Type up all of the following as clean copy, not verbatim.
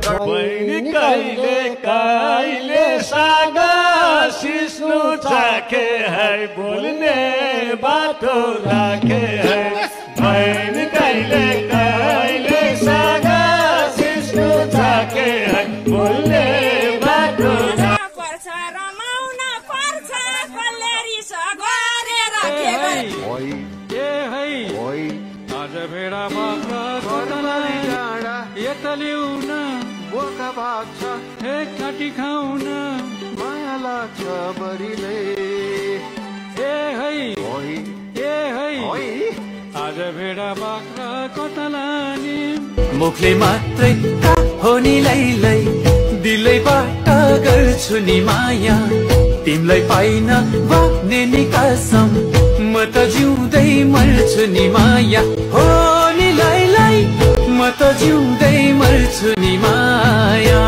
बहिनी कहिले कहिले साग सिस्नु चाखे है बोल्ने बाटो राखे है बहिनी कहिले कहिले साग सिस्नु चाखे है बोल्ने बाटो पर्छ रमाउन पर्छ कल्लेरी सगरेर के ए है आज भेडा बाख्रा घरलाई डाँडा यता ल्याउन बोका भाग्छ हे काटी खाउन माया लाग्छ बरिले ए है आज भेडा बाख्रा कता लाने मुखले मात्रै हो नि लैलै दिलैबाट गर्छु नि माया तिमीलाई पाइन भन्ने नि कसम म त जिउँदै मर्छु नि माया हो नि लैलै म त जिउँदै मर्छु नि माया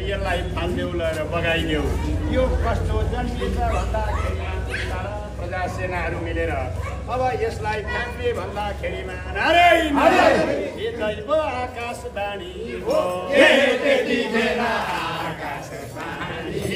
यसलाई फाल्देऊ र बगाइदेऊ यो कस्तो जन्मिन्छ भन्दाखेरि प्रजा सेनाहरू मिलेर अब यसलाई फ्याँक्ने भन्दाखेरिमा नारै हे दैव आकाशवाणी हो हे त्यतिखेर आकाशवाणी